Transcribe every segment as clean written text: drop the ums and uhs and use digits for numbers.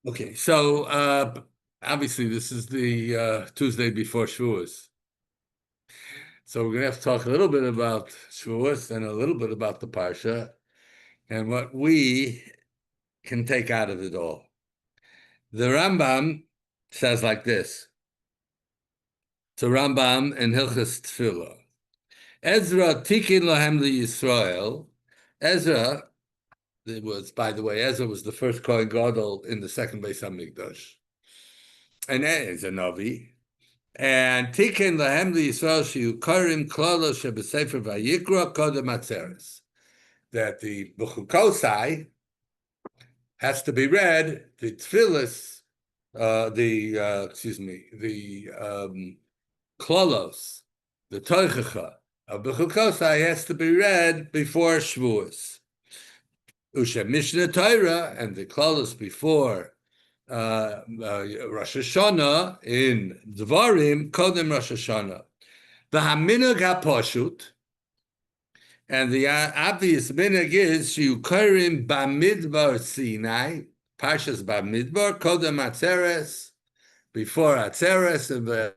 Okay, so obviously this is the Tuesday before Shavuos. So we're gonna have to talk a little bit about Shavuos and a little bit about the Parsha and what we can take out of it all. The Rambam says like this. So Rambam in Hilchas Tefillah. Ezra tikin lahem Yisrael. Ezra, it was, by the way, Ezra was the first Kohen Gadol in the second Beis Hamikdash. And he's a Navi. And Tiken Lahem Yisrael Shiyukarim Klala Shebesefer Vayikra Kodem Atzeres. That the Bechukosai has to be read, the Tfilis, the Klolos, the Toichacha of Bechukosai has to be read before Shavuos. Usha Mishnah Torah and the Klolos before Rosh Hashanah in Dvarim, Kodem Rosh Hashanah. The Haminug HaPoshut, and the obvious minhag is Shiyukarim Bamidbar Sinai, Parshas Bamidbar, Kodem Atzeres, before Atzeres, and the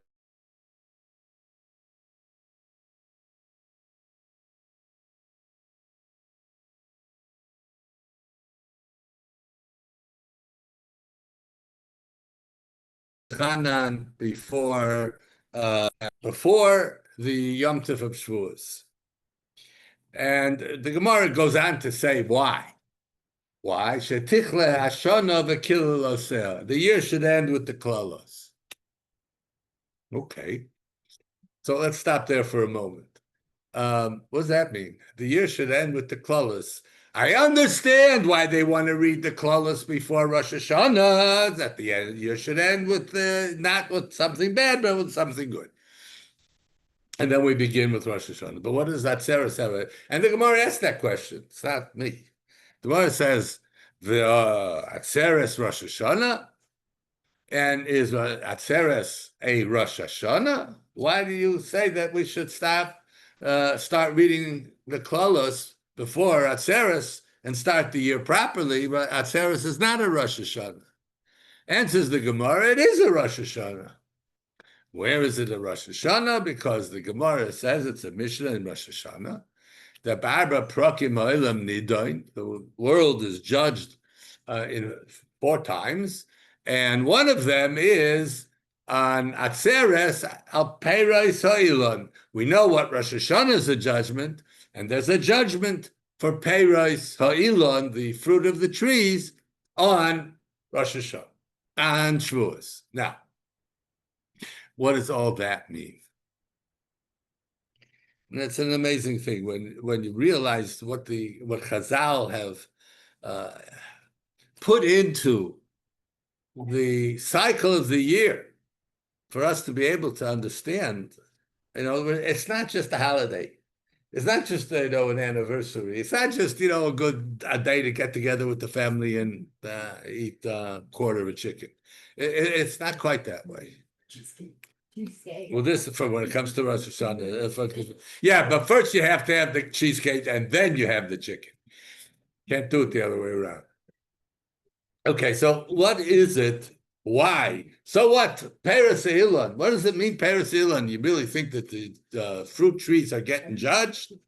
Chanan before the Yom Tov of Shavuos. And the Gemara goes on to say why. Why? Shetichle Hashana v'kilel. The year should end with the klolos. Okay. So let's stop there for a moment. What does that mean? The year should end with the klolos. I understand why they want to read the klolos before Rosh Hashanah. That the year should end with not with something bad, but with something good. And then we begin with Rosh Hashanah. But what does Atzeres have? And the Gemara asked that question. It's not me. The Gemara says, the Atzeres Rosh Hashanah? And is Atzeres a Rosh Hashanah? Why do you say that we should start reading the Klolos before Atzeres and start the year properly? But Atzeres is not a Rosh Hashanah. Answers the Gemara, it is a Rosh Hashanah. Where is it a Rosh Hashanah? Because the Gemara says it's a Mishnah in Rosh Hashanah. The Barba Prokim Oilam Nidoin, the world is judged in 4 times, and one of them is on Atzeres al Peiros Ha'ilon. We know what Rosh Hashanah is a judgment, and there's a judgment for Peiros Ha'ilon, the fruit of the trees, on Rosh Hashanah, on Shavuos. Now, what does all that mean? And it's an amazing thing when you realize what Chazal have put into the cycle of the year for us to be able to understand. It's not just a holiday. It's not just an anniversary. It's not just a day to get together with the family and eat a quarter of a chicken. It's not quite that way. Well, this for when it comes to Rosh Hashanah. Yeah, but first you have to have the cheesecake and then you have the chicken. Can't do it the other way around. Okay, so what is it? Why? So what? Peiros Ha'ilon. What does it mean, Peiros Ha'ilon? You really think that the fruit trees are getting judged? It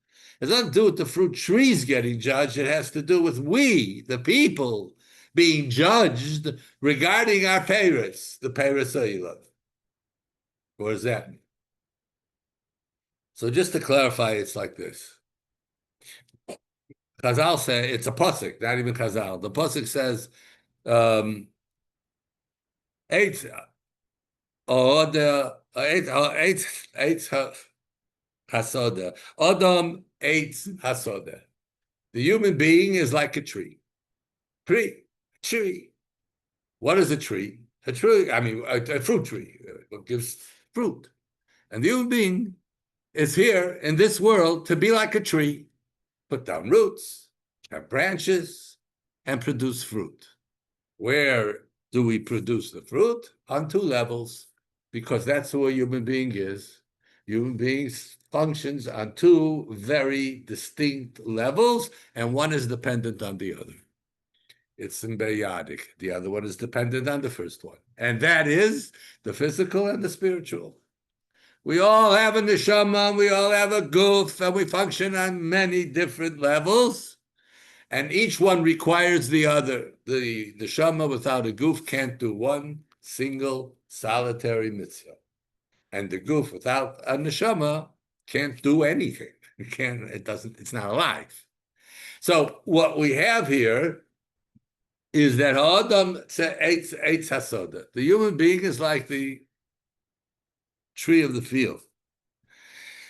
has nothing to do with the fruit trees getting judged. It has to do with we, the people, being judged regarding our peiros, the Peiros Ha'ilon. What does that mean? So just to clarify, it's like this. Chazal say it's a pasuk, not even Chazal. The pasuk says, eight hasoda. Adam eight hasoda. The human being is like a tree. Tree. What is a tree? A tree, a fruit tree. What gives fruit. And the human being is here in this world to be like a tree, put down roots, have branches, and produce fruit. Where do we produce the fruit? On 2 levels, because that's who a human being is. Human beings functions on 2 very distinct levels, and one is dependent on the other. It's symbiotic. The other one is dependent on the first one. And that is the physical and the spiritual. We all have a neshama, we all have a guf, and we function on many different levels. And each one requires the other. The neshama without a guf can't do one single solitary mitzvah. And the guf without a neshama can't do anything. It's not alive. So what we have here is that Adam eitz hasoda. The human being is like the tree of the field.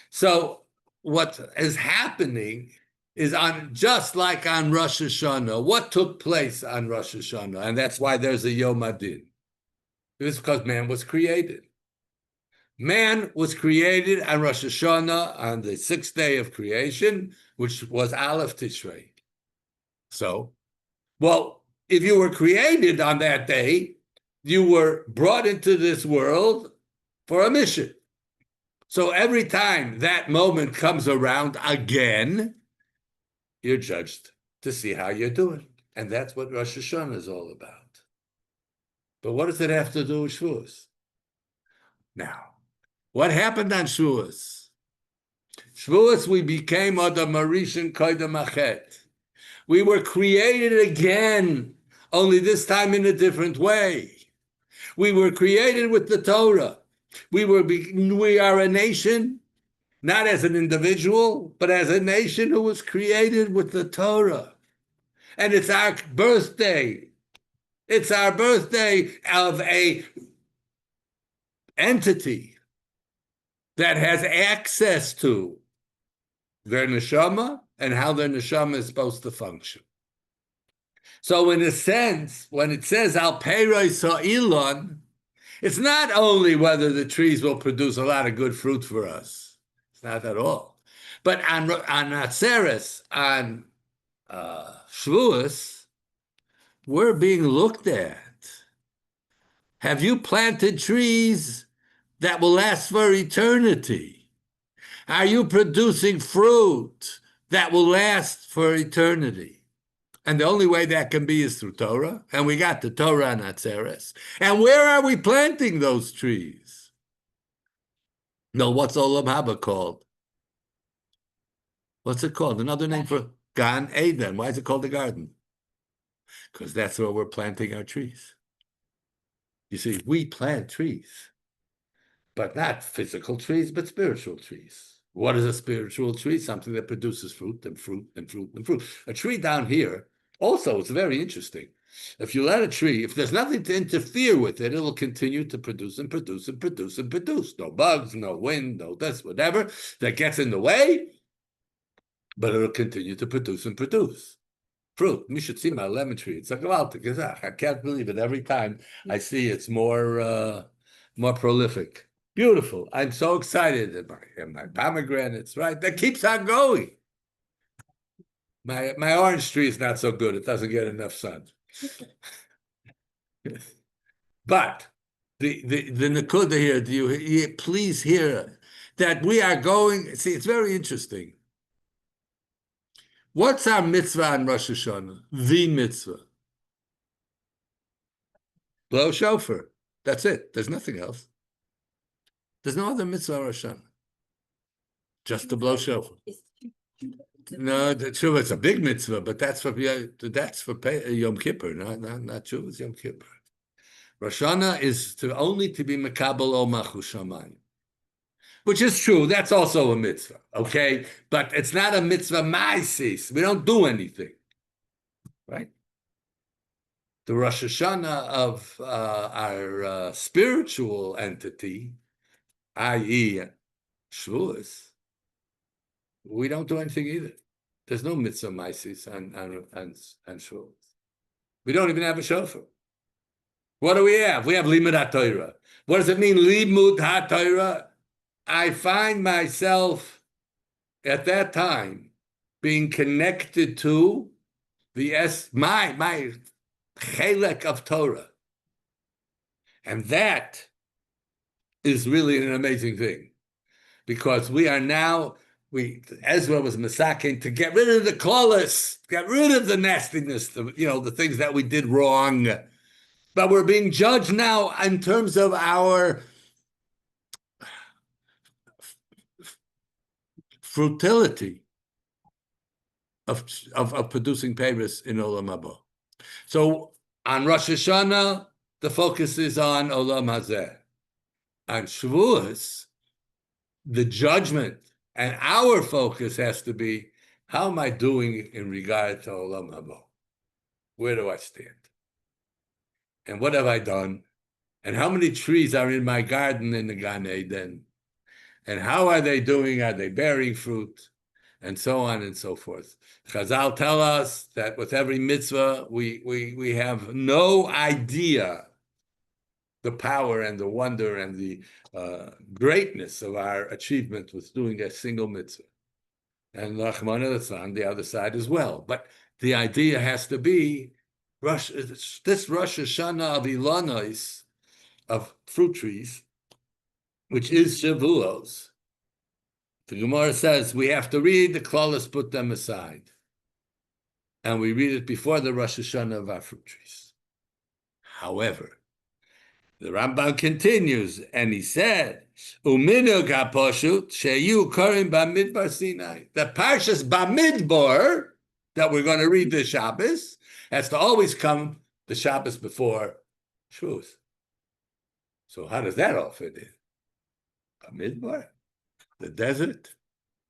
So what is happening is just like on Rosh Hashanah. What took place on Rosh Hashanah? And that's why there's a Yom Adin. It's because man was created. Man was created on Rosh Hashanah on the 6th day of creation, which was Aleph Tishrei. So, well, if you were created on that day, you were brought into this world for a mission. So every time that moment comes around again, you're judged to see how you're doing. And that's what Rosh Hashanah is all about. But what does it have to do with Shavuos? Now, what happened on Shavuos? Shavuos, we became Adam Marishan Koydem Achet. We were created again, only this time in a different way. We were created with the Torah. We are a nation, not as an individual, but as a nation who was created with the Torah. And it's our birthday. It's our birthday of a entity that has access to their neshama and how their neshama is supposed to function. So in a sense, when it says al peiroi sa'ilon, it's not only whether the trees will produce a lot of good fruit for us. It's not at all. But on Atzeres, on Shavuos, we're being looked at. Have you planted trees that will last for eternity? Are you producing fruit that will last for eternity? And the only way that can be is through Torah. And we got the Torah on Atzeres. And where are we planting those trees? No, what's Olam Haba called? What's it called? Another name for Gan Eden. Why is it called a garden? Because that's where we're planting our trees. You see, we plant trees, but not physical trees, but spiritual trees. What is a spiritual tree? Something that produces fruit and fruit and fruit and fruit. A tree down here, also, it's very interesting. If you let a tree, if there's nothing to interfere with it, it will continue to produce and produce and produce and produce. No bugs, no wind, no this, whatever that gets in the way, but it'll continue to produce and produce fruit. You should see my lemon tree. It's a gewaltig. I can't believe it. Every time I see it's more prolific. Beautiful. I'm so excited. And my pomegranates, right? That keeps on going. My orange tree is not so good. It doesn't get enough sun. But the Nakuda here, do you please hear that we are going, see, it's very interesting. What's our mitzvah on Rosh Hashanah? The mitzvah. Blow shofar. That's it. There's nothing else. There's no other mitzvah on Rosh Hashanah. Just to blow shofar. No, tshuva it's a big mitzvah, but that's for Yom Kippur, not tshuva, it's Yom Kippur. Rosh Hashanah is only to be mekabel o malchus shamayim, which is true. That's also a mitzvah, okay? But it's not a mitzvah ma'asis. We don't do anything, right? The Rosh Hashanah of our spiritual entity, i.e., Shavuos, we don't do anything either. There's no mitzvah ma'asis and Shavuos. We don't even have a shofar. What do we have? We have limud haTorah. What does it mean, limud haTorah? I find myself at that time being connected to my chelek of Torah. And that is really an amazing thing, because we are now Ezra was masaking to get rid of the clawless, get rid of the nastiness, the things that we did wrong. But we're being judged now in terms of our frutility of producing Paris in Olam Haba. So on Rosh Hashanah, the focus is on Olam Hazeh. On Shavuos, the judgment and our focus has to be, how am I doing in regard to Olam Haba? Where do I stand? And what have I done? And how many trees are in my garden in the Gan Eden? And how are they doing? Are they bearing fruit? And so on and so forth. Chazal tell us that with every mitzvah, we have no idea the power and the wonder and the greatness of our achievement with doing a single mitzvah. And Rahman, that's on the other side as well. But the idea has to be this Rosh Hashanah of Ilonos, of fruit trees, which is Shavuos. The Gemara says we have to read the Klaus, put them aside. And we read it before the Rosh Hashanah of our fruit trees. However, the Rambam continues, and he said, "Uminug haposhut sheyu korim Bamidbar Sinai." The Parshas Bamidbar that we're going to read this Shabbos has to always come the Shabbos before Shavuos. So how does that all fit in? Bamidbar, the desert.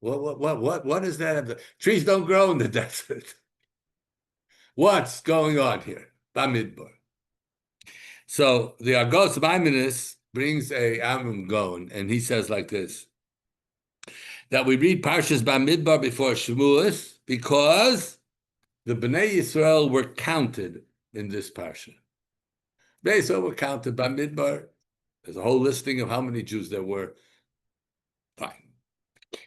What is that? The trees don't grow in the desert. What's going on here? Bamidbar. So the Agos Maimonides brings a Amram Gon, and he says like this, that we read Parshas Bamidbar before Shavuos because the Bnei Yisrael were counted in this Parsha. Bnei Yisrael were counted Bamidbar. There's a whole listing of how many Jews there were. Fine.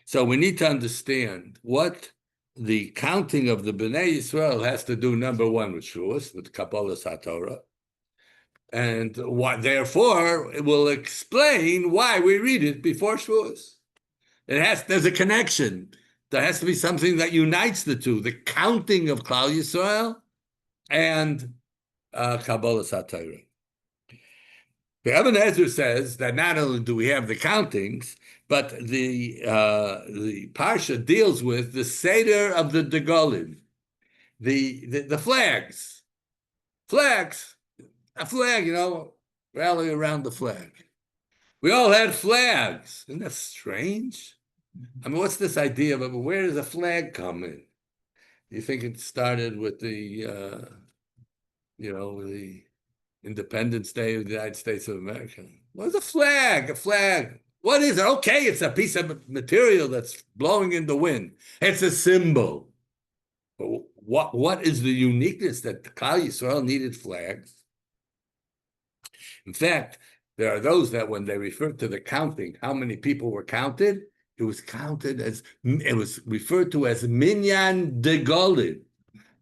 So we need to understand what the counting of the Bnei Yisrael has to do, number one, with Shavuos, with Kabbalah HaTorah. And therefore, it will explain why we read it before Shavuos. There's a connection. There has to be something that unites the two, the counting of Klal Yisrael and Kabbalah HaTorah. The Ibn Ezra says that not only do we have the countings, but the Parsha deals with the Seder of the Degolim, the flags. Flags. A flag, rally around the flag. We all had flags. Isn't that strange? I mean, what's this idea of where does a flag come in? You think it started with the Independence Day of the United States of America? What's a flag? A flag. What is it? Okay, it's a piece of material that's blowing in the wind. It's a symbol. But what is the uniqueness that Klal Yisrael needed flags? In fact, there are those that when they refer to the counting, how many people were counted, it was referred to as Minyan Degolim,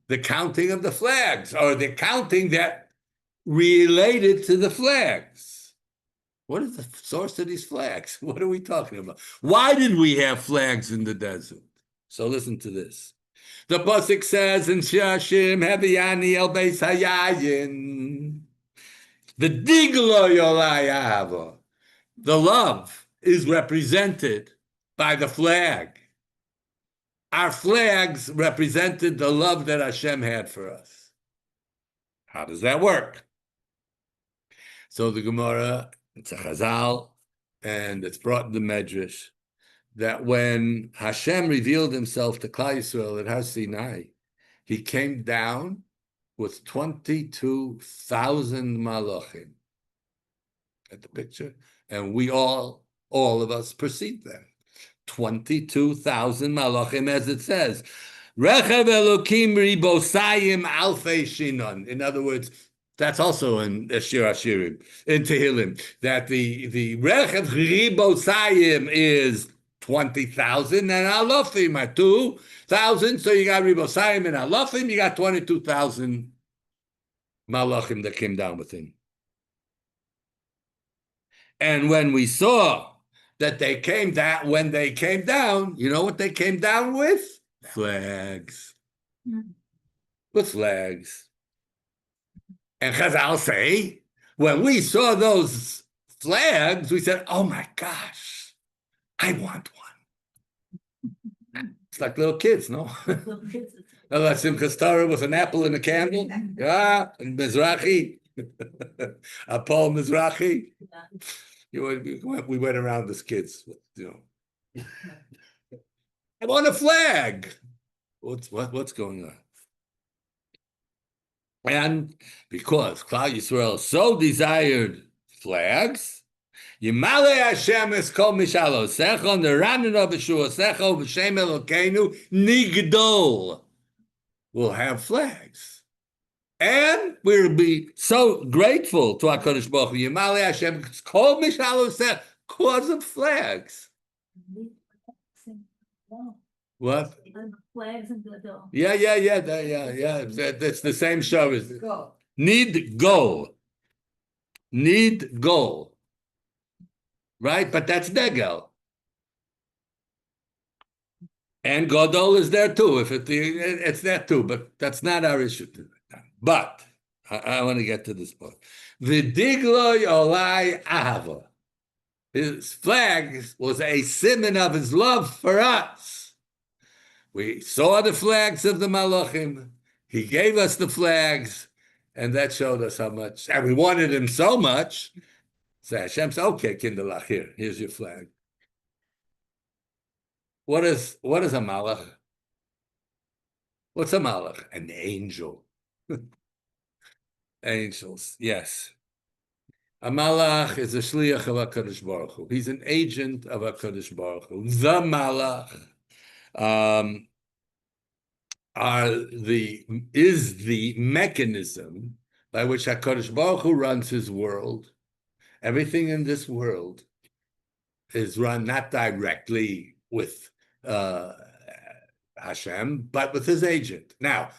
the counting of the flags, or the counting that related to the flags. What is the source of these flags? What are we talking about? Why did we have flags in the desert? So listen to this. The pasuk says in Shashim, Haviyani el Beis Hayayin. The diglo yolayava, the love is represented by the flag. Our flags represented the love that Hashem had for us. How does that work? So the Gemara, it's a Chazal, and it's brought in the Medrash, that when Hashem revealed himself to Klal Yisrael at Har Sinai, he came down with 22,000 malachim at the picture, and we all of us perceive that. 22,000 malachim, as it says. Rechav Elokim ribosayim alfei shinon. In other words, that's also in Shir Hashirim, in Tehillim, that the Rechav ribosayim is 20,000, and alafim are 2,000, so you got ribosayim and alafim, you got 22,000 malachim that came down with him. And when we saw that they came down, when they came down, you know what they came down with? Flags. With flags. And Chazal say, when we saw those flags, we said, oh my gosh, I want one. It's like little kids, no? Like Simchas Torah with an apple and a candle. Yeah, and Mizrahi. A Paul Mizrahi. We went around as kids, you know. I want a flag. What's going on? And because Klal Yisrael so desired flags, Yimale Hashem es kol mishalosecha neranenu b'shuasecha v'shem Elokeinu nigdol. We'll have flags. And we'll be so grateful to HaKadosh Baruch Hu. Yimale Hashem es kol mishalosecha, because of flags. What? Yeah. That's the same show. Need goal. Right? But that's Degel. And Godol is there too. It's there too, but that's not our issue. But I want to get to this point. V'digloi olai ahava. His flag was a symbol of his love for us. We saw the flags of the Malachim. He gave us the flags, and that showed us how much. And we wanted him so much. So Hashem said, okay, Kinderlach, here's your flag. What is a Malach? What's a Malach? An angel. Angels, yes. A Malach is a shliach of HaKadosh Baruch Hu. He's an agent of HaKadosh Baruch Hu. The Malach is the mechanism by which HaKadosh Baruch Hu runs his world. Everything in this world is run not directly with Hashem, but with his agent. Now,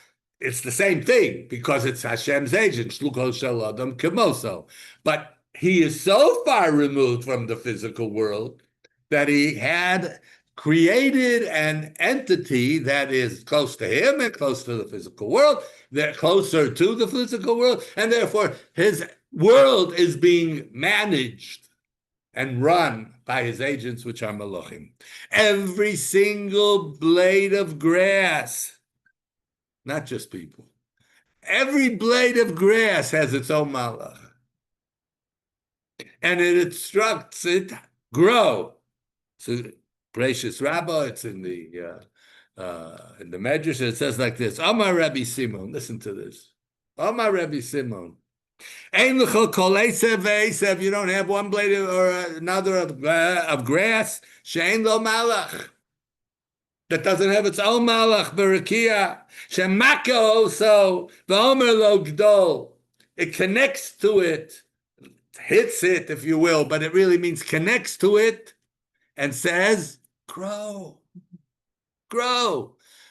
it's the same thing because it's Hashem's agent, Shlucho Shel Adam Kemoso. But he is so far removed from the physical world that he had created an entity that is close to him and close to the physical world, they're closer to the physical world, and therefore his world is being managed and run by his agents, which are Malachim. Every single blade of grass, not just people, every blade of grass has its own Malach. And it instructs it, grow. So, Precious Rabbah, it's in the Medrash, it says like this, Amar Rabbi Simon, listen to this. Amar Rabbi Simon, you don't have one blade or another of grass, she'ein lo malach, that doesn't have its own malach, berakia, shemaka also, v'omer lo gdol, it connects to it, hits it, if you will, but it really means connects to it, and says, grow.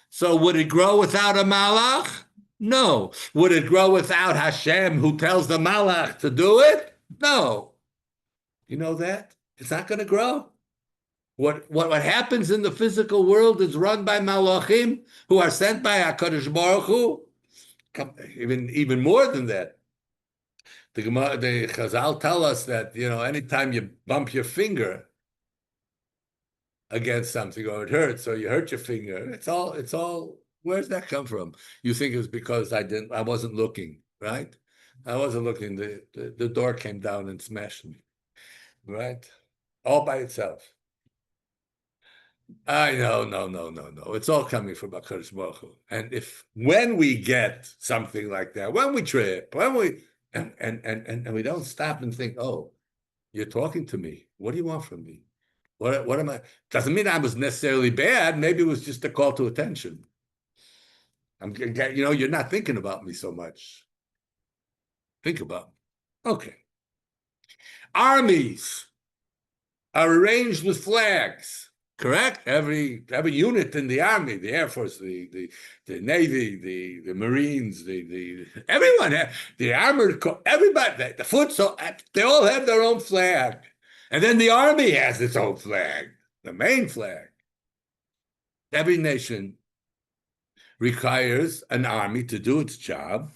So would it grow without a malach? No. Would it grow without Hashem who tells the malach to do it? No. You know that? It's not going to grow. What happens in the physical world is run by malachim who are sent by HaKadosh Baruch Hu. Even more than that. The Chazal tell us that, anytime you bump your finger against something or it hurts or you hurt your finger, it's all, where's that come from? You think it's because I wasn't looking, right? I wasn't looking, the door came down and smashed me, right? All by itself. I know, no. It's all coming from HaKadosh Baruch Hu. And when we get something like that, when we trip, and we don't stop and think, oh, you're talking to me. What do you want from me? What am I? Doesn't mean I was necessarily bad. Maybe it was just a call to attention. You're not thinking about me so much. Think about me. Okay. Armies are arranged with flags. Correct? Every unit in the army, the Air Force, the Navy, the Marines, everyone, the armored corps, everybody, the foot, so they all have their own flag. And then the army has its own flag, the main flag. Every nation requires an army to do its job,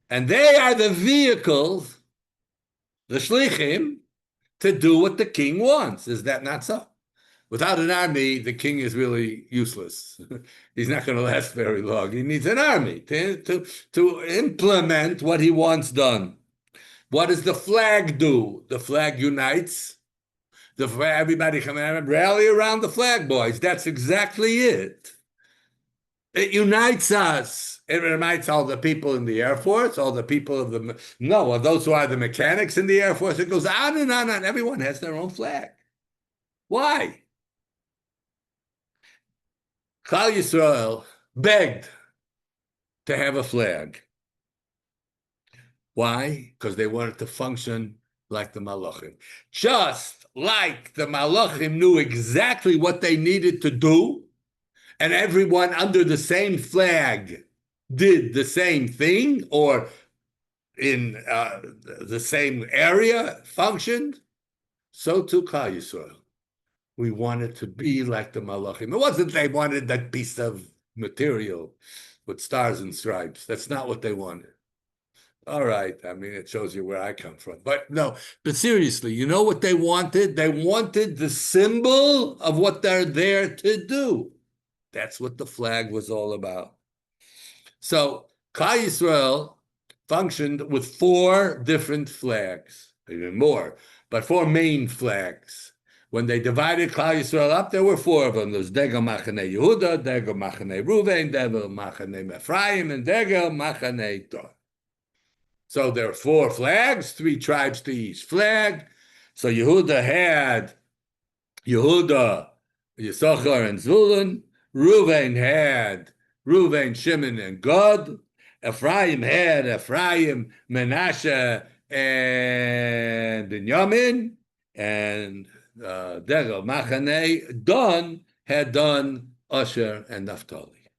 and they are the vehicles, the shlichim, to do what the king wants. Is that not so? Without an army, the king is really useless. He's not going to last very long. He needs an army to implement what he wants done. What does the flag do? The flag unites. Everybody come and rally around the flag, boys. That's exactly it. It unites us. It unites all the people in the Air Force, all the people of the those who are the mechanics in the Air Force. It goes on and on and everyone has their own flag. Why? Klal Yisrael begged to have a flag. Why? Because they wanted to function like the Malachim. Just like the Malachim knew exactly what they needed to do, and everyone under the same flag did the same thing, or in the same area functioned, so too Klal Yisrael. We wanted to be like the Malachim. It wasn't they wanted that piece of material with stars and stripes. That's not what they wanted. All right. I mean, it shows you where I come from. But no, but seriously, you know what they wanted? They wanted the symbol of what they're there to do. That's what the flag was all about. So Klal Yisrael functioned with 4 different flags, even more, but 4 main flags. When they divided Klal Yisrael up, there were 4 of them. There's Degel Machane Yehuda, Degel Machane Ruvain, Degel Machane Ephraim, and Degel Machane Dor. So there are 4 flags, 3 tribes to each flag. So Yehuda had Yehuda, Yisachar, and Zulun. Ruvain had Ruvain, Shimon, and Gad. Ephraim had Ephraim, Menashe, and Binyamin. And Degel Machane, Dan had Dan, Asher, and Naphtali.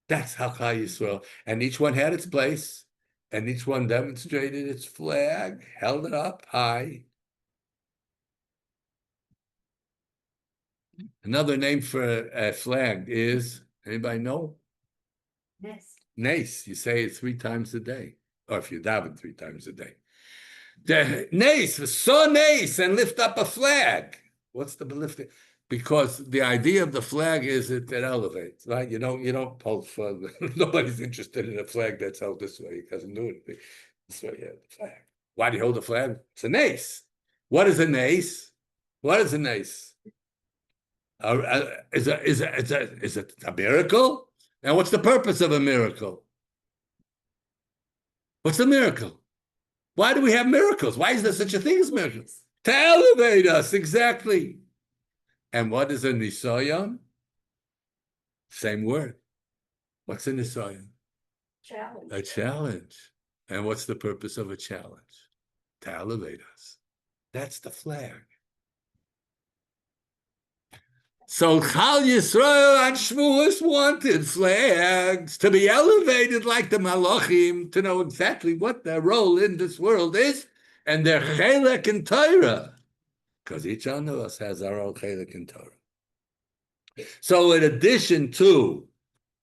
That's how Klal Yisrael, and each one had its place. And each one demonstrated its flag, held it up high. Another name for a flag is, anybody know? Yes. Nace. You say it 3 times a day. Or if you daven 3 times a day. The nace, so nace, and lift up a flag. What's the lifting? Because the idea of the flag is it elevates, right? You don't hold for nobody's interested in a flag that's held this way. It doesn't do anything. This way, yeah, the flag. Why do you hold a flag? It's a nace. What is a nace? What is a nace? Is it a miracle? And what's the purpose of a miracle? What's the miracle? Why do we have miracles? Why is there such a thing as miracles? To elevate us, exactly. And what is a nisayon? Same word. What's a nisayon? Challenge. A challenge. And what's the purpose of a challenge? To elevate us. That's the flag. So Klal Yisrael and Shavuos wanted flags to be elevated like the Malachim, to know exactly what their role in this world is, and their chelek in Torah, because each one of us has our own chelek in Torah. So in addition to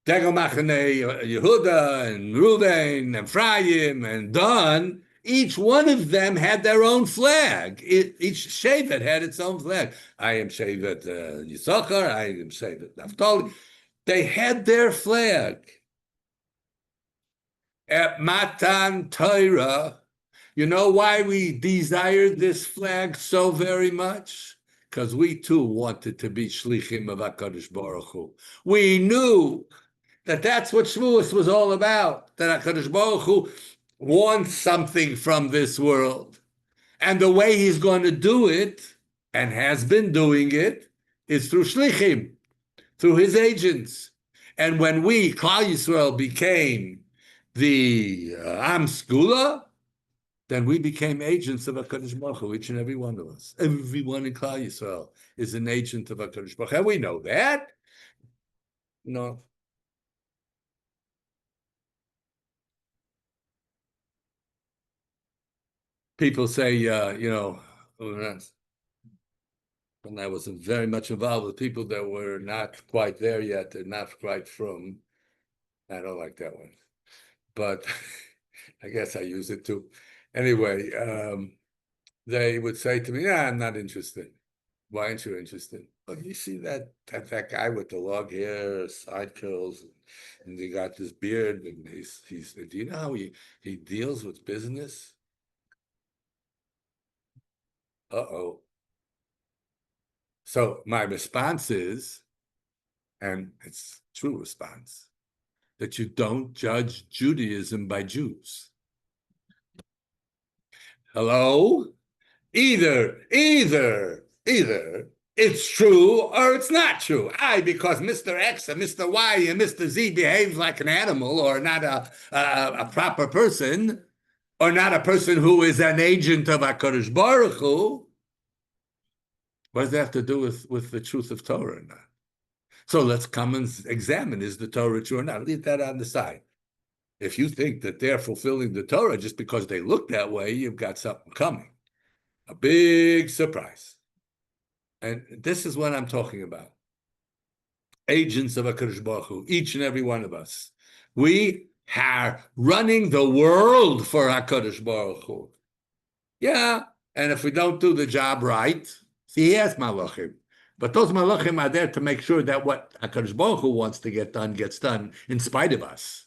Degel Machane Yehuda and Ruvain and Ephraim and Dan, each one of them had their own flag. Each Shevet had its own flag. I am Shevet Yisachar, I am Shevet Naphtali. They had their flag. At Matan Torah, you know why we desired this flag so very much? Because we too wanted to be Shlichim of HaKadosh Baruch Hu. We knew that that's what Shavuos was all about, that HaKadosh Baruch Hu wants something from this world. And the way he's going to do it, and has been doing it, is through Shlichim, through his agents. And when we, Klal Yisrael, became the Am Skula, then we became agents of HaKadosh Baruch Hu, each and every one of us. Everyone in Klal Yisrael is an agent of HaKadosh Baruch Hu. And we know that. No. People say, when I was very much involved with people that were not quite there yet, they're not quite from. I don't like that one, but I guess I use it too. Anyway, they would say to me, "Yeah, I'm not interested. Why aren't you interested?" Well, you see that guy with the long hair, side curls, and he got this beard, and he's. Do you know how he deals with business? Uh-oh. So my response is, and it's true response, that you don't judge Judaism by Jews. Hello? Either it's true or it's not true. Because Mr. X and Mr. Y and Mr. Z behaves like an animal or not a proper person, or not a person who is an agent of HaKadosh Baruch Hu, what does that have to do with the truth of Torah or not? So let's come and examine, is the Torah true or not? Leave that on the side. If you think that they're fulfilling the Torah just because they look that way, you've got something coming. A big surprise. And this is what I'm talking about. Agents of HaKadosh Baruch Hu, each and every one of us. We are running the world for HaKadosh Baruch Hu. Yeah, and if we don't do the job right, see, he has malachim. But those malachim are there to make sure that what HaKadosh Baruch Hu wants to get done gets done in spite of us.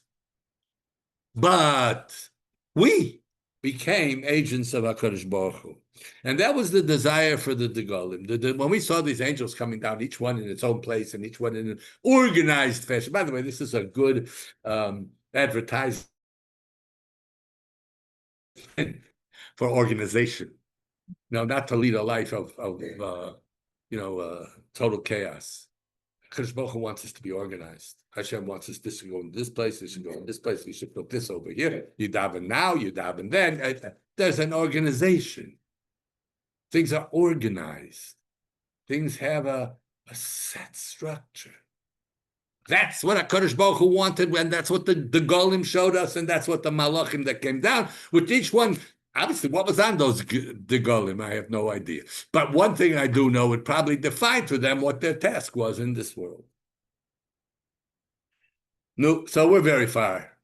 But we became agents of HaKadosh Baruch Hu. And that was the desire for the Degalim. When we saw these angels coming down, each one in its own place and each one in an organized fashion. By the way, this is a good advertisement for organization. No, not to lead a life of total chaos. Kadosh Baruch Hu wants us to be organized. Hashem wants us to go in this place, this should go in this place, we should put this over here. You daven now, you daven then. There's an organization. Things are organized. Things have a set structure. That's what HaKadosh Baruch Hu wanted, and that's what the Golim showed us, and that's what the Malachim that came down, with each one. Obviously, what was on those Degolim, I have no idea. But one thing I do know, it probably defined for them what their task was in this world. No, so we're very far,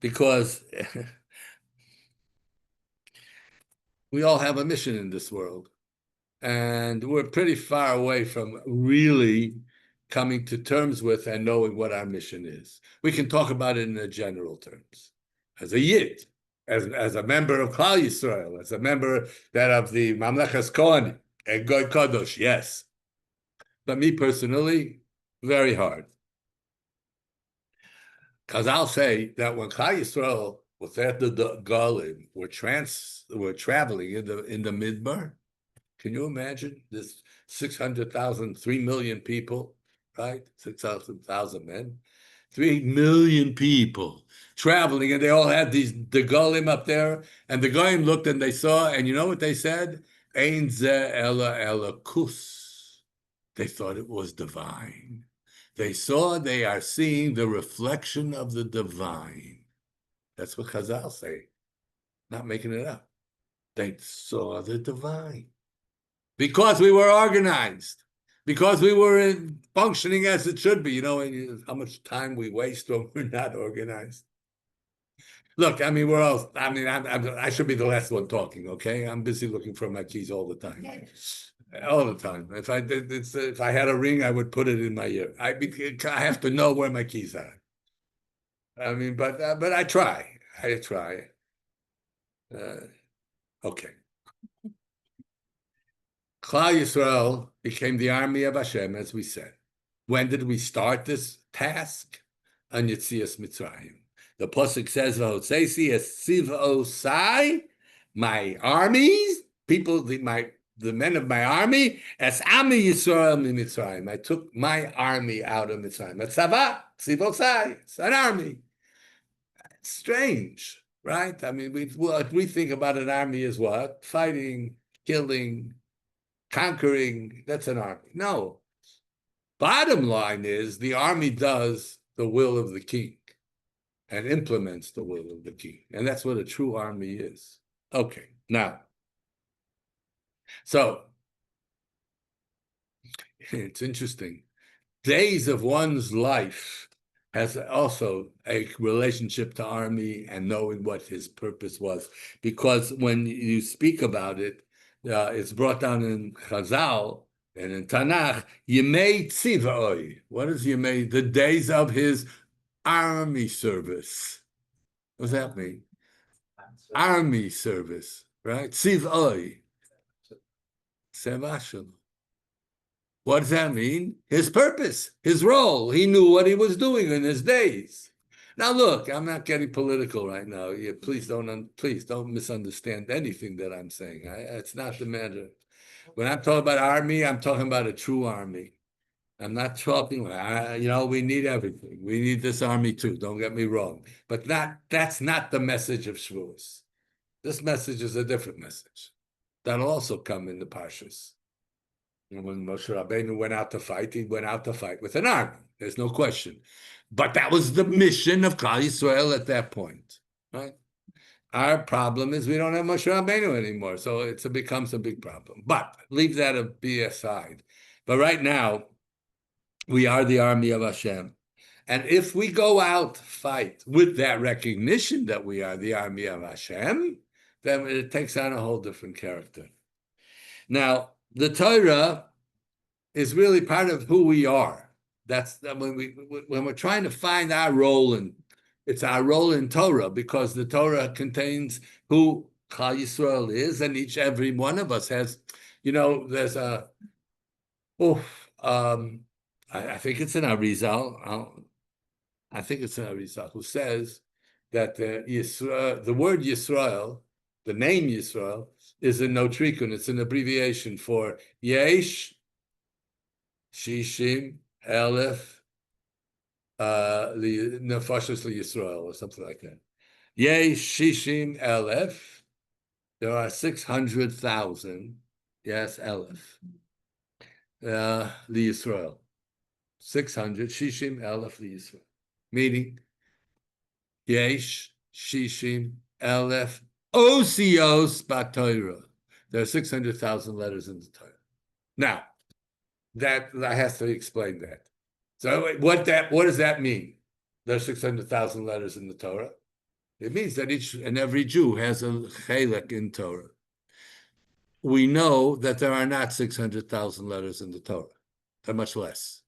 because we all have a mission in this world. And we're pretty far away from really coming to terms with and knowing what our mission is. We can talk about it in the general terms. As a Yid, as a member of Klal Yisrael, as a member of the Mamlechas Kohanim, and Goy Kadosh, yes. But me personally, very hard. Because I'll say that when Klal Yisrael was at the Galim, were traveling in the Midbar, can you imagine this 600,000, 3 million people, right? 600,000 men, 3 million people traveling, and they all had the Golim up there, and the Golim looked and they saw, and you know what they said? Ein ze ela kus. They thought it was divine. They are seeing the reflection of the divine. That's what Chazal say, not making it up. They saw the divine. Because we were organized, because we were functioning as it should be. How much time we waste when we're not organized. Look, I mean, I should be the last one talking, okay? I'm busy looking for my keys all the time. All the time. If I had a ring, I would put it in my ear. I have to know where my keys are. I mean, but I try. Okay. Klal Yisrael became the army of Hashem, as we said. When did we start this task? On Yetzias Mitzrayim. The pasuk says, "V'hotzeisi esivosai," my armies, the men of my army, as Ami Yisrael Mitzrayim. I took my army out of Mitzrayim. Tzava, sivosai, it's an army. It's strange, right? I mean, what we think about an army is what? Fighting, killing, conquering. That's an army. No. Bottom line is the army does the will of the king and implements the will of the king. And that's what a true army is. Okay, now, So it's interesting. Days of one's life has also a relationship to army and knowing what his purpose was. Because when you speak about it, it's brought down in Chazal and in Tanakh, Yemei Tzivoi. What is Yemei? The days of his army service. What does that mean? Army service, right? Tzivoi. Sevashim. What does that mean? His purpose, his role. He knew what he was doing in his days. Now, look, I'm not getting political right now. Please don't misunderstand anything that I'm saying. It's not the matter. When I'm talking about army, I'm talking about a true army. I'm not talking. We need everything. We need this army too. Don't get me wrong. But that's not the message of Shavuos. This message is a different message. That'll also come in the Parshas. When Moshe Rabbeinu went out to fight, he went out to fight with an army. There's no question. But that was the mission of Klal Yisrael at that point, right? Our problem is we don't have Moshe Rabbeinu anymore, so it becomes a big problem. But leave that be aside. But right now, we are the army of Hashem. And if we go out to fight with that recognition that we are the army of Hashem, then it takes on a whole different character. Now, the Torah is really part of who we are. That's when we're trying to find our role in. It's our role in Torah because the Torah contains who Klal Yisrael is, and every one of us has. There's a. I think it's in Arizal. I think it's in Arizal who says that the word Yisrael, the name Yisrael, is a notrikun. It's an abbreviation for Yesh Shishim Elef Nefashos Yisrael or something like that. Yesh Shishim Elef. There are 600,000. Yes, Elef. Yisrael. 600 Shishim Elef Yisrael. Meaning Yesh Shishim Elef Osios B'Torah. There are 600,000 letters in the Torah. Now, that I have to explain that. So what does that mean? There's 600,000 letters in the Torah. It means that each and every Jew has a chelek in Torah. We know that there are not 600,000 letters in the Torah. They're much less.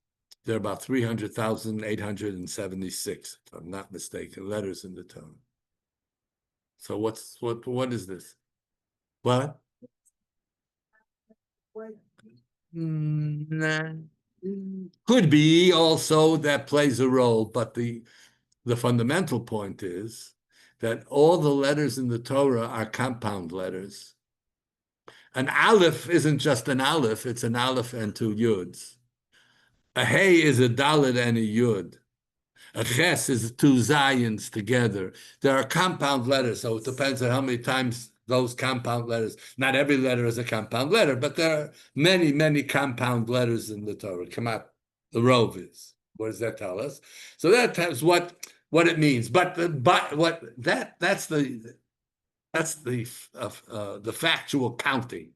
There are about 300,876, if I'm not mistaken, letters in the Torah. So what is this? What? Could be also that plays a role, but the fundamental point is that all the letters in the Torah are compound letters. An aleph isn't just an aleph, it's an aleph and two yuds. A hey is a dalet and a yud. A ches is two zayins together. There are compound letters, so it depends on how many times those compound letters. Not every letter is a compound letter, but there are many, many compound letters in the Torah. Come out, the rov is. What does that tell us? So that tells what it means. That's the factual counting.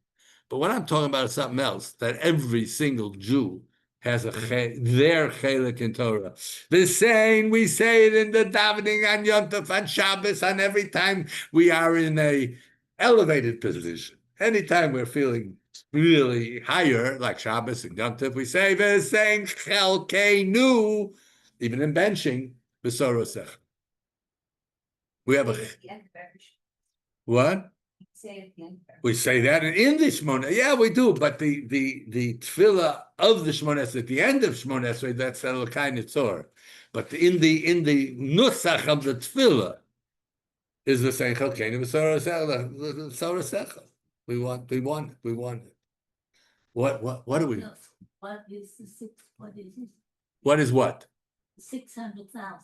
But what I'm talking about is something else. That every single Jew has their chelik in Torah. The same, we say it in the davening on Yom Tov, on Shabbos, on every time we are in a elevated position. Anytime we're feeling really higher, like Shabbos and Yom Tov, we say the same chelkeinu, even in benching, b'sorosech. We have a what? We say that in the Shmona. Yeah, we do. But the tefillah of the Shmona at the end of Shmona Esrei, that's Elokai Nitzor. But in the nusach of the tefillah is the same Chalkeinu V'Sorosech. We want it. What do we? What is the six? What is it? What is what? 600,000.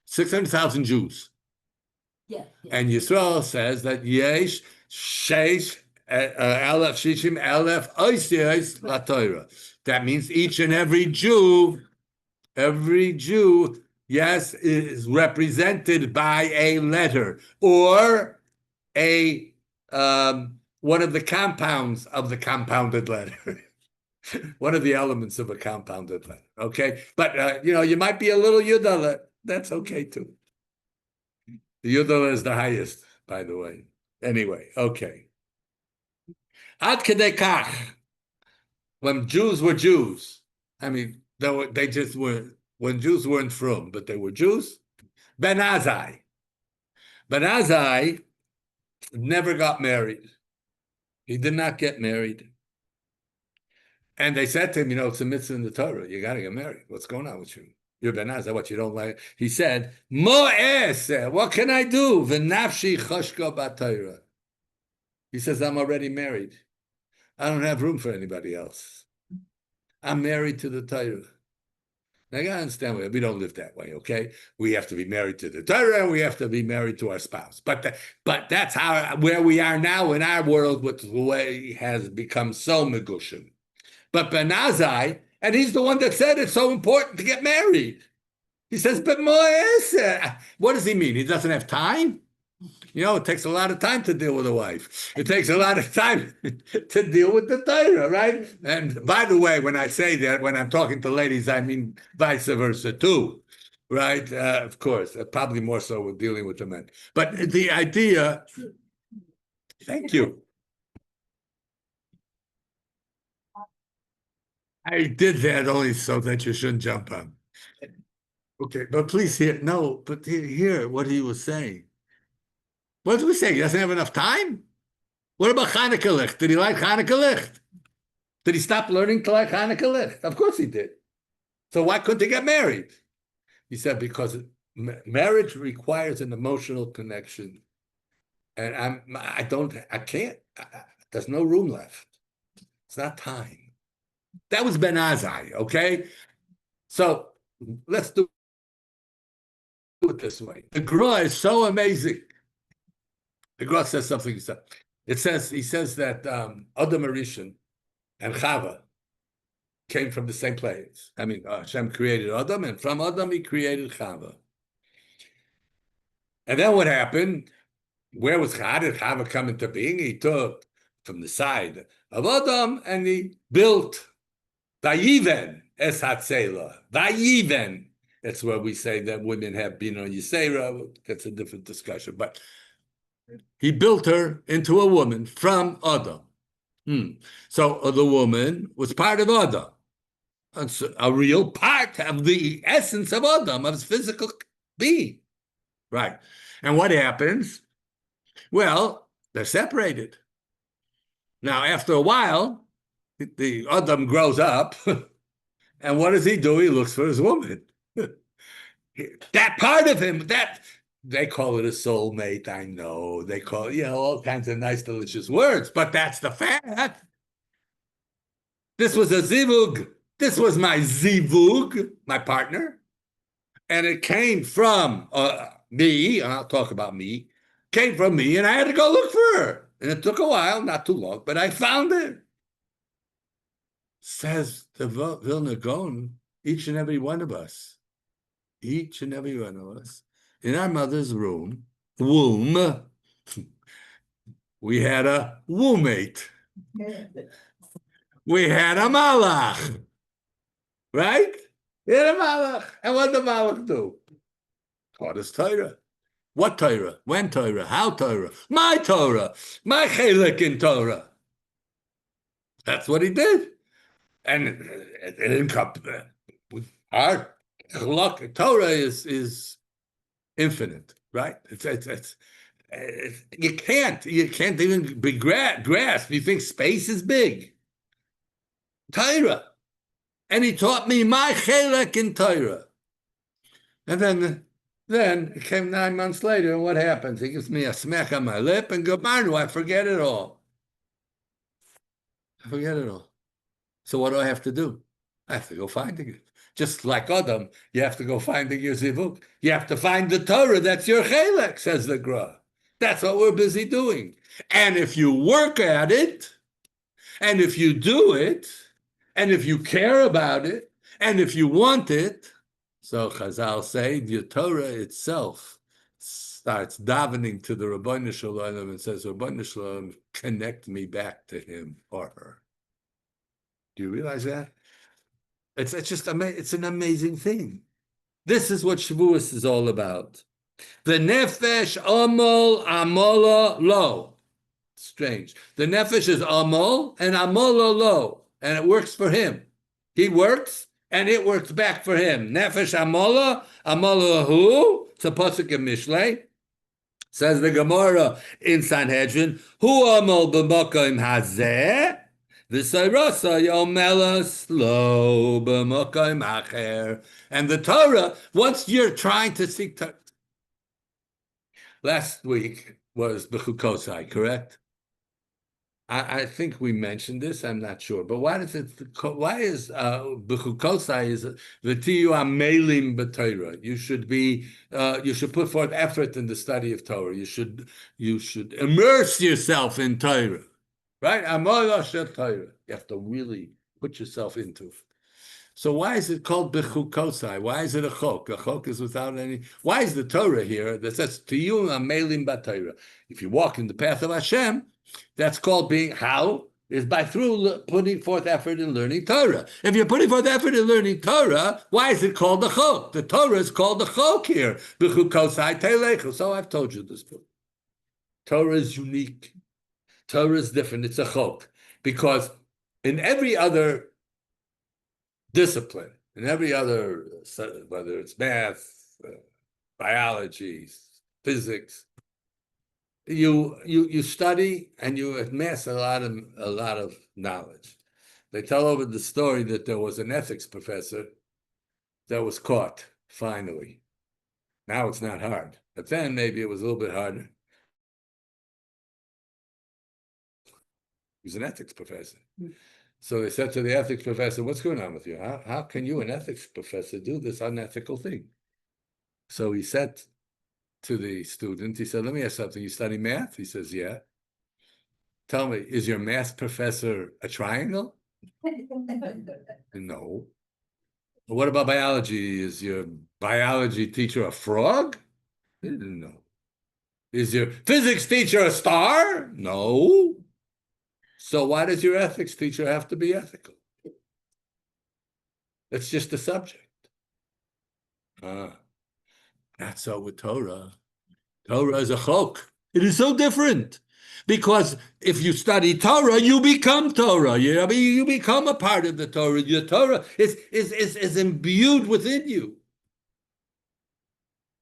600,000 Jews. Yeah. And Yisrael says that Yesh Sheish Elef Shishim Elef Oisios LaTorah. That means each and every Jew, yes, is represented by a letter or a one of the compounds of the compounded letter. One of the elements of a compounded letter. Okay, but you might be a little Yudala. That's okay too. The Yudala is the highest, by the way. Anyway, okay. Ad kedei kach, when Jews were Jews, I mean, they just were, when Jews weren't from, but they were Jews. Ben Azai. Ben Azai never got married. He did not get married. And they said to him, it's a mitzvah in the Torah. You got to get married. What's going on with you? You're Ben Azai. What, you don't like? He said, Mo'es, what can I do? V'nafshi choshka b'Torah. He says, I'm already married. I don't have room for anybody else. I'm married to the Torah. Now, you gotta understand, we don't live that way, okay? We have to be married to the Torah, and we have to be married to our spouse. But that's where we are now in our world, with the way has become so megushim. But Ben Azai, and he's the one that said it's so important to get married. He says, but Mo'es, what does he mean? He doesn't have time? It takes a lot of time to deal with a wife. It takes a lot of time to deal with the Torah, right? And by the way, when I say that, when I'm talking to ladies, I mean vice versa too, right? Of course, probably more so with dealing with the men. But the idea, thank you. I did that only so that you shouldn't jump on. Okay, but please hear what he was saying. What did we say? He doesn't have enough time? What about Hanukkah Licht? Did he like Hanukkah Licht? Did he stop learning to like Hanukkah Licht? Of course he did. So why couldn't he get married? He said, because marriage requires an emotional connection. And I can't. There's no room left. It's not time. That was Ben Azai, okay? So let's do it this way. The Gra is so amazing. The Gra says something. He says that Adam Arishan and Chava came from the same place. I mean, Hashem created Adam, and from Adam he created Chava. And then what happened? Where was Chava? Did Chava come into being? He took from the side of Adam and he built Vayiven Es Hatzela. Vayiven. That's where we say that women have been on Yisera. That's a different discussion. But he built her into a woman from Adam. So the woman was part of Adam. It's a real part of the essence of Adam, of his physical being. Right. And what happens? Well, they're separated. Now, after a while, the Adam grows up, and what does he do? He looks for his woman. That part of him, that they call it a soulmate, I know. They call it, all kinds of nice, delicious words, but that's the fact. This was a zivug. This was my zivug, my partner. And it came from me, and I'll talk about me, came from me, and I had to go look for her. And it took a while, not too long, but I found her. Says the Vilna Gaon, each and every one of us, each and every one of us, in our mother's womb, we had a womb-mate. We had a malach, right? We had a malach. And what did the malach do? Taught us Torah. What Torah? When Torah? How Torah? My chelik in Torah. That's what he did. And it didn't come. Our Torah is infinite, right? You can't even grasp. You think space is big. Torah. And he taught me my chelek in Torah. And then it came 9 months later, and what happens? He gives me a smack on my lip, and Gabarnu, I forget it all. I forget it all. So what do I have to do? I have to go find it. Just like Adam, you have to go find your zivuk. You have to find the Torah that's your chelek, says the Gra. That's what we're busy doing. And if you work at it, and if you do it, and if you care about it, and if you want it, so Chazal say the Torah itself, starts davening to the Rabbeinu Shalom and says, Rabbeinu Shalom, connect me back to him or her. Do you realize that? It's just it's an amazing thing. This is what Shavuos is all about. The nefesh amol amola lo. Strange. The nefesh is amol and amola lo, and it works for him. He works and it works back for him. Nefesh amola hu. It's a pasuk in Mishlei. Says the Gemara in Sanhedrin, Hu amol b'makom hazeh, v'sayrasa yomelas lo b'makom acher. And the Torah, once you're trying to seek Torah, last week was B'chukosai, correct? I think we mentioned this. I'm not sure, but why is B'chukosai is the tiyu amelim b'Torah? You should put forth effort in the study of Torah. You should immerse yourself in Torah, right? Amola shel Torah. You have to really put yourself into it. So why is it called B'chukosai? Why is it a chok? A chok is without any. Why is the Torah here that says tiyu amelim b'Torah? If you walk in the path of Hashem, that's called being how? Is through putting forth effort in learning Torah. If you're putting forth effort in learning Torah, why is it called the chok? The Torah is called the chok here. B'chukosai telechu. So I've told you this book. Torah is unique. Torah is different. It's a chok. Because in every other discipline, in every other, whether it's math, biology, physics, you study and you amass a lot of knowledge. They tell over the story that there was an ethics professor that was caught finally. Now it's not hard, but then maybe it was a little bit harder. He was an ethics professor. So they said to the ethics professor, "What's going on with you? How can you, an ethics professor, do this unethical thing?" So he said to the student, he said, "Let me ask something. You study math?" He says, "Yeah." "Tell me, is your math professor a triangle?" "No." "Well, what about biology? Is your biology teacher a frog?" "No." "Is your physics teacher a star?" "No." "So why does your ethics teacher have to be ethical?" It's just a subject. Not so with Torah. Torah is a chok. It is so different. Because if you study Torah, you become Torah. You become a part of the Torah. Your Torah is imbued within you.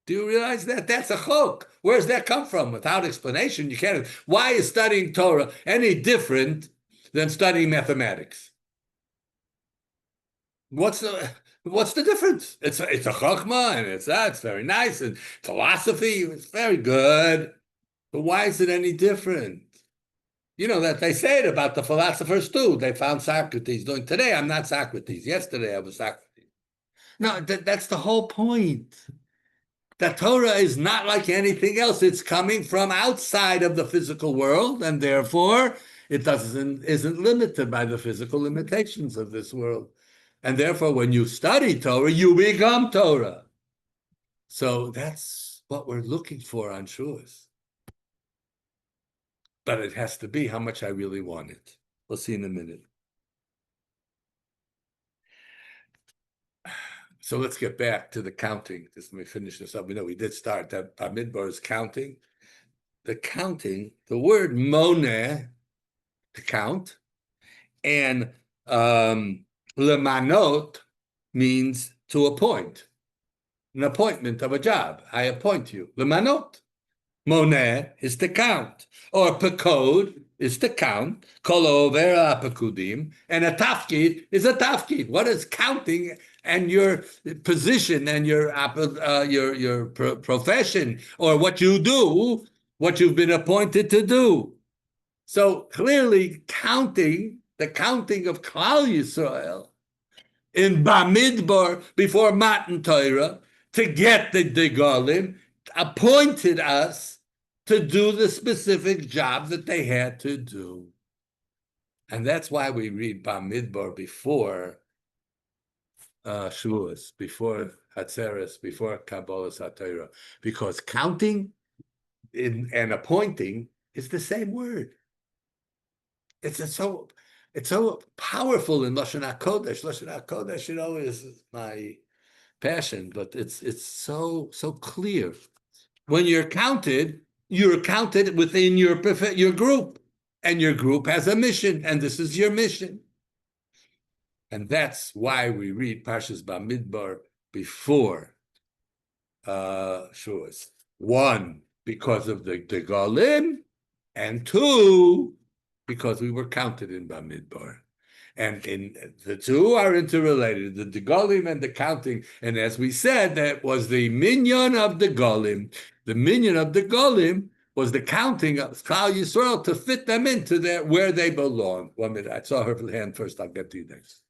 Do you realize that? That's a chok. Where does that come from? Without explanation, you can't. Why is studying Torah any different than studying mathematics? What's the difference? It's a chachma, and it's very nice, and philosophy, it's very good. But why is it any different? You know that they say it about the philosophers too. They found Socrates doing, today I'm not Socrates. Yesterday I was Socrates. No, that's the whole point. The Torah is not like anything else. It's coming from outside of the physical world, and therefore it isn't limited by the physical limitations of this world. And therefore, when you study Torah, you become Torah. So that's what we're looking for on Shavuos. But it has to be how much I really want it. We'll see in a minute. So let's get back to the counting. Just let me finish this up. We know we did start that Bamidbar is counting. The counting, the word moneh, to count, and lemanot means to appoint, an appointment of a job. I appoint you. Lemanot. Moneh is to count, or pekod is to count. Kol over apekudim, and a tafkid is a tafkid. What is counting and your position and your profession, or what you do, what you've been appointed to do? So clearly, counting, the counting of Klal Yisrael in Bamidbar before Matan Torah to get the Degalim appointed us to do the specific job that they had to do. And that's why we read Bamidbar before Shavuos, before Hatzeres, before Kabbalah HaTorah, because counting and appointing is the same word. It's so powerful in Lashon HaKodesh. Lashon HaKodesh, is my passion, but it's so clear. When you're counted within your group, and your group has a mission, and this is your mission. And that's why we read Parshas Bamidbar before Shavuos. One, because of the Golim, and two, because we were counted in Bamidbar. And the two are interrelated, the Golim and the counting. And as we said, that was the minyan of the Golim. The minyan of the Golim was the counting of Klal Yisrael to fit them into where they belong. 1 minute, I saw her hand first. I'll get to you next.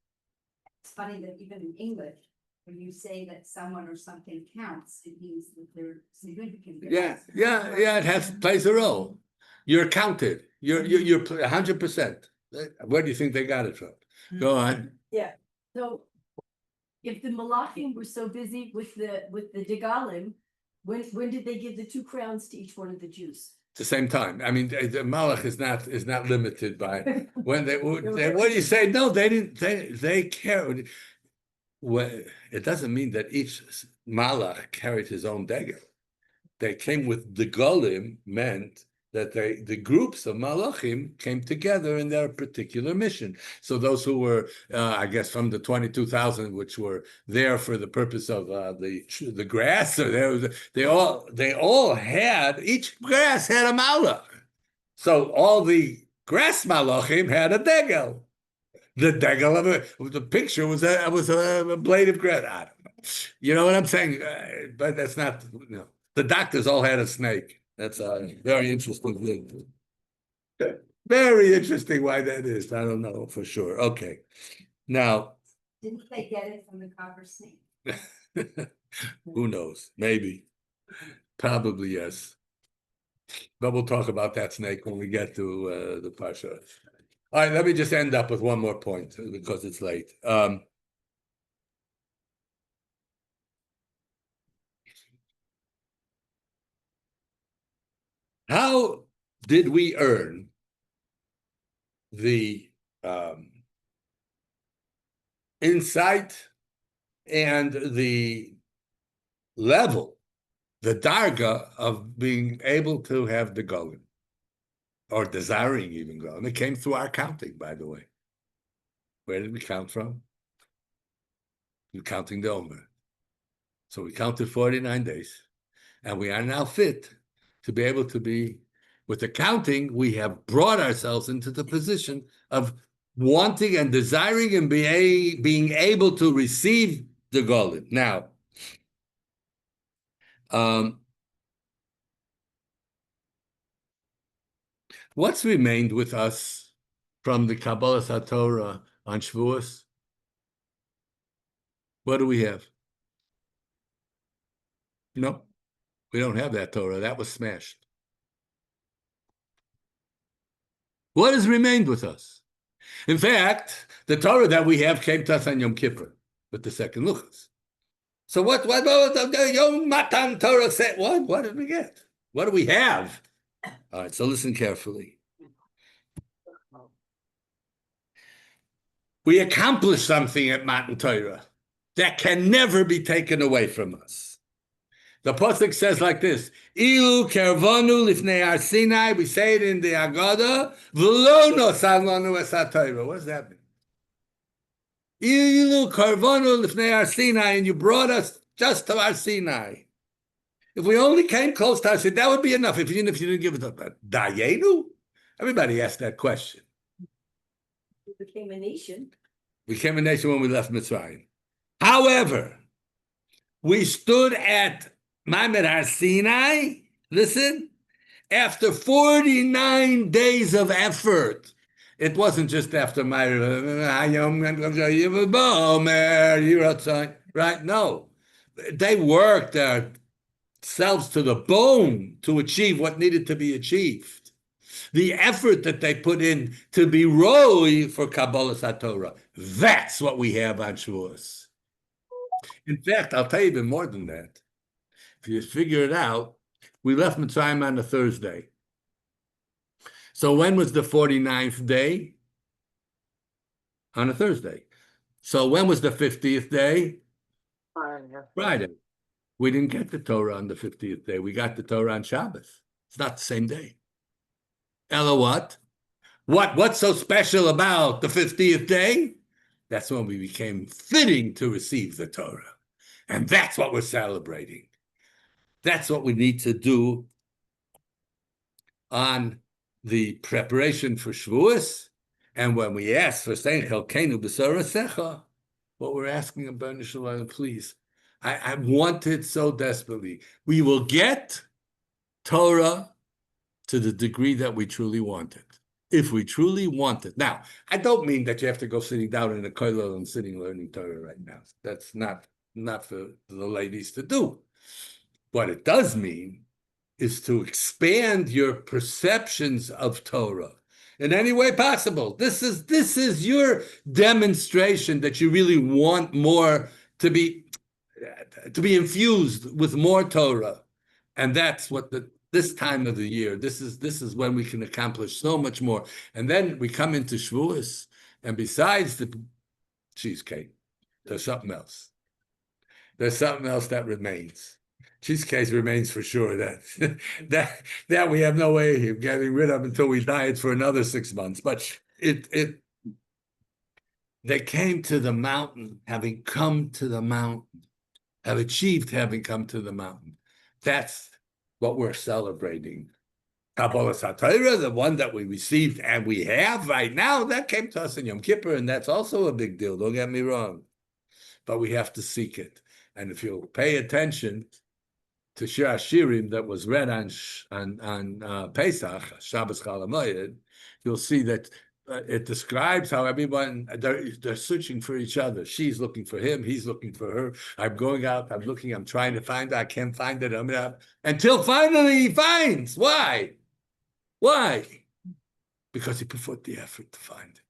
It's funny that even in English, when you say that someone or something counts, it means that they're significant. Yeah, it plays a role. You're counted. You're 100%. Where do you think they got it from? Go on. Yeah, so if the Malachim were so busy with the Degalim, when did they give the 2 crowns to each one of the Jews? At the same time. I mean, the Malach is not limited by when what do you say? No, they didn't. They carried. Well, it doesn't mean that each Malach carried his own dagger. They came with the Golim, meant that the groups of Malachim came together in their particular mission. So those who were, I guess, from the 22,000, which were there for the purpose of the grass, or they all had, each grass had a Malach. So all the grass Malachim had a degel. The degel of the picture was a blade of grass. I don't know. You know what I'm saying? But that's not. The doctors all had a snake. That's a very interesting thing. Very interesting why that is. I don't know for sure. Okay. Now. Didn't they get it from the copper snake? Who knows? Maybe. Probably yes. But we'll talk about that snake when we get to the Parsha. All right, let me just end up with one more point because it's late. How did we earn the insight and the level, the darga of being able to have the Golim, or desiring even Golim? It came through our counting, by the way. Where did we count from? We're counting the Omer. So we counted 49 days, and we are now fit to be able to be, with the counting, we have brought ourselves into the position of wanting and desiring and being able to receive the Golim. Now, what's remained with us from the Kabbalah HaTorah on Shavuos? What do we have? No, we don't have that Torah. That was smashed. What has remained with us? In fact, the Torah that we have came to us on Yom Kippur with the second Luchas. So what the Yom Matan Torah said? What did we get? What do we have? All right, so listen carefully. We accomplished something at Matan Torah that can never be taken away from us. The pasuk says like this: "Ilu kervanu lifnei Har Sinai." We say it in the Agada. V'lo nosan lanu es haTorah. What does that mean? Ilu kervanu lifnei Har Sinai, and you brought us just to Har Sinai. If we only came close to Har Sinai, that would be enough. If you didn't give it up, Dayenu. Everybody asked that question. We became a nation. We became a nation when we left Mitzrayim. However, we stood at Ma'amad Har Sinai, listen, after 49 days of effort. It wasn't just after my right? No, they worked themselves to the bone to achieve what needed to be achieved. The effort that they put in to be roy for Kabbalah HaTorah. That's what we have on Shavuos. In fact, I'll tell you even more than that. If you figure it out, We left Mitzrayim on a Thursday. So when was the 49th day? On a Thursday. So when was the 50th day? Friday. We didn't get the Torah on the 50th day. We got the Torah on Shabbos. It's not the same day. Ella, what? What's so special about the 50th day? That's when we became fitting to receive the Torah. And that's what we're celebrating. That's what we need to do on the preparation for Shavuos. And when we ask for Sein Chelkeinu B'Sorasecha, what we're asking of B'nai Shalom, please, I want it so desperately. We will get Torah to the degree that we truly want it. If we truly want it. Now, I don't mean that you have to go sitting down in a kollel and sitting learning Torah right now. That's not for the ladies to do. What it does mean is to expand your perceptions of Torah in any way possible. This is your demonstration that you really want more to be infused with more Torah. And that's what this time of the year, this is when we can accomplish so much more. And then we come into Shavuos, and besides the cheesecake, there's something else. There's something else that remains. Cheesecake remains for sure. That we have no way of getting rid of until we diet for another 6 months. But they came to the mountain, having come to the mountain, have achieved having come to the mountain. That's what we're celebrating. Kabbalah Satira, the one that we received and we have right now, that came to us in Yom Kippur, and that's also a big deal. Don't get me wrong. But we have to seek it. And if you'll pay attention to Shir Hashirim that was read on Pesach, Shabbos Chol HaMoed, you'll see that it describes how everyone, they're searching for each other. She's looking for him, he's looking for her. I'm going out, I'm looking, I'm trying to find it, I can't find it. Until finally he finds. Why? Why? Because he put forth the effort to find it.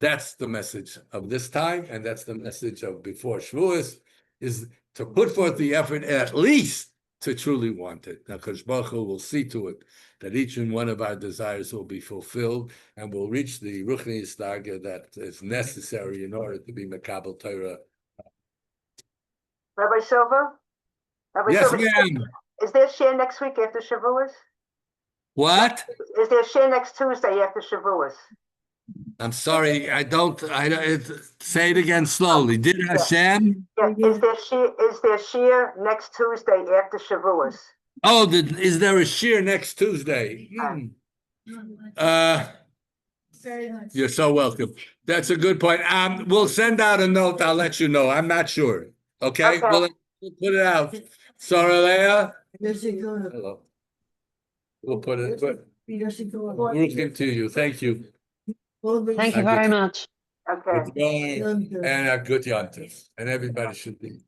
That's the message of this time, and that's the message of before Shavuos, is to put forth the effort at least to truly want it. Now, Kadosh Baruch Hu will see to it that each and one of our desires will be fulfilled, and will reach the Ruchni Darga that is necessary in order to be Mekabel Torah. Rabbi Silva? Yes, Silva, ma'am. is there share next week after Shavuos? What? Is there share next Tuesday after Shavuos? I'm sorry, I don't say it again slowly. Did Hashem? Yeah, is there share next Tuesday after Shavuos? Oh, is there a shear next Tuesday? You're so welcome. That's a good point. We'll send out a note. I'll let you know. I'm not sure. Okay? We'll put it out. Soralea? Hello. We'll put it. Rooting to you. Thank you. Thank you very much. Okay. And a good yontif. And everybody should be.